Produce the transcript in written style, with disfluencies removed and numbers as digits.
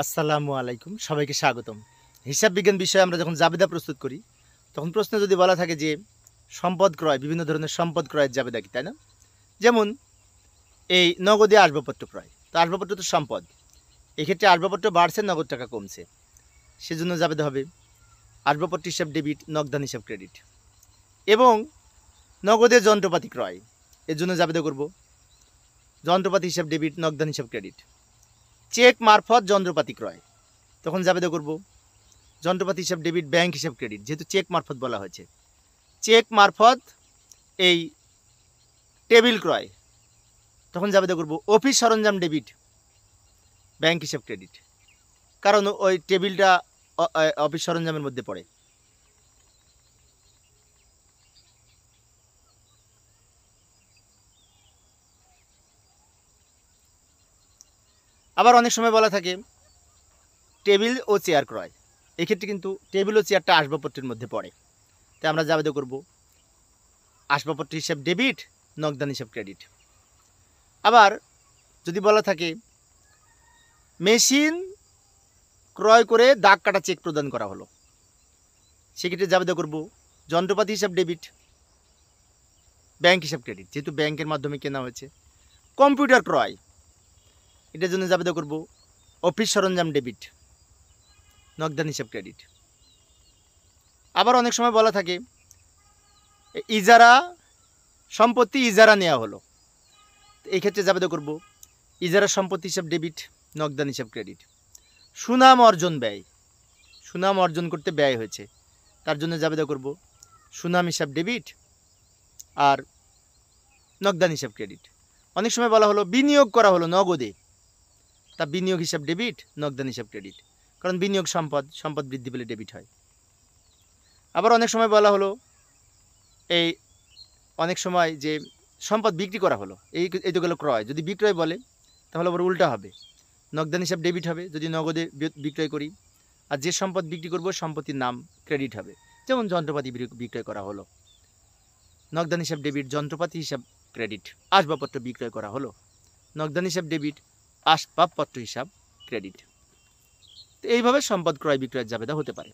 আসসালামু আলাইকুম, সবাইকে স্বাগতম। হিসাব বিজ্ঞান বিষয়ে আমরা যখন জাবেদা প্রস্তুত করি, তখন প্রশ্নে যদি বলা থাকে যে সম্পদ ক্রয়, বিভিন্ন ধরনের সম্পদ ক্রয়ের জাবেদা কি, তাই না? যেমন এই নগদে আসবাবপত্র ক্রয়, তো আসবাবপত্র তো সম্পদ। এক্ষেত্রে আসবাবপত্র বাড়ছে, নগদ টাকা কমছে, সেজন্য জাবেদা হবে আসবাবপত্র হিসাব ডেবিট, নগদান হিসাব ক্রেডিট। এবং নগদে যন্ত্রপাতি ক্রয়, এর জন্য জাবেদা করব যন্ত্রপাতি হিসাব ডেবিট, নগদান হিসাব ক্রেডিট। চেক মারফত যন্ত্রপাতি ক্রয়, তখন জাবেদা করব যন্ত্রপাতি হিসাব ডেবিট, ব্যাংক হিসাব ক্রেডিট, যেহেতু চেক মারফত বলা হয়েছে। চেক মারফত এই টেবিল ক্রয়, তখন জাবেদা করব অফিস সরঞ্জাম ডেবিট, ব্যাংক হিসাব ক্রেডিট, কারণ ওই টেবিলটা অফিস সরঞ্জামের মধ্যে পড়ে। আবার অনেক সময় বলা থাকে টেবিল ও চেয়ার ক্রয়, এক্ষেত্রে কিন্তু টেবিল ও চেয়ারটা আসবাবপত্রের মধ্যে পড়ে, তাই আমরা জাবেদা করব আসবাবপত্র হিসাব ডেবিট, নগদান হিসাব ক্রেডিট। আবার যদি বলা থাকে মেশিন ক্রয় করে দাগ কাটা চেক প্রদান করা হলো, সেক্ষেত্রে জাবেদা করব যন্ত্রপাতি হিসাব ডেবিট, ব্যাংক হিসাব ক্রেডিট, যেহেতু ব্যাংকের মাধ্যমে কেনা হয়েছে। কম্পিউটার ক্রয়, এটার জন্য জাবেদা করব অফিস সরঞ্জাম ডেবিট, নগদান হিসাব ক্রেডিট। আবার অনেক সময় বলা থাকে ইজারা সম্পত্তি ইজারা নেওয়া হলো, এই ক্ষেত্রে জাবেদা করব ইজারা সম্পত্তি হিসাব ডেবিট, নগদান হিসাব ক্রেডিট। সুনাম অর্জন ব্যয়, সুনাম অর্জন করতে ব্যয় হয়েছে, তার জন্য জাবেদা করব সুনাম হিসাব ডেবিট আর নগদান হিসাব ক্রেডিট। অনেক সময় বলা হলো বিনিয়োগ করা হলো নগদে, তা বিনিয়োগ হিসাব ডেবিট, নগদান হিসাব ক্রেডিট, কারণ বিনিয়োগ সম্পদ, সম্পদ বৃদ্ধি পেলে ডেবিট হয়। আবার অনেক সময় বলা হলো এই অনেক সময় যে সম্পদ বিক্রি করা হলো, এই তো গেল ক্রয়। যদি বিক্রয় বলে তাহলে আবার উল্টা হবে, নগদান হিসাব ডেবিট হবে যদি নগদে বিক্রয় করি, আর যে সম্পদ বিক্রি করব সম্পত্তির নাম ক্রেডিট হবে। যেমন যন্ত্রপাতি বিক্রয় করা হলো, নগদান হিসাব ডেবিট, যন্ত্রপাতি হিসাব ক্রেডিট। আসবাবপত্র বিক্রয় করা হলো, নগদান হিসাব ডেবিট, আসবাবপত্র হিসাব ক্রেডিট। তো এইভাবে সম্পদ ক্রয় বিক্রয়ের জাবেদা হতে পারে।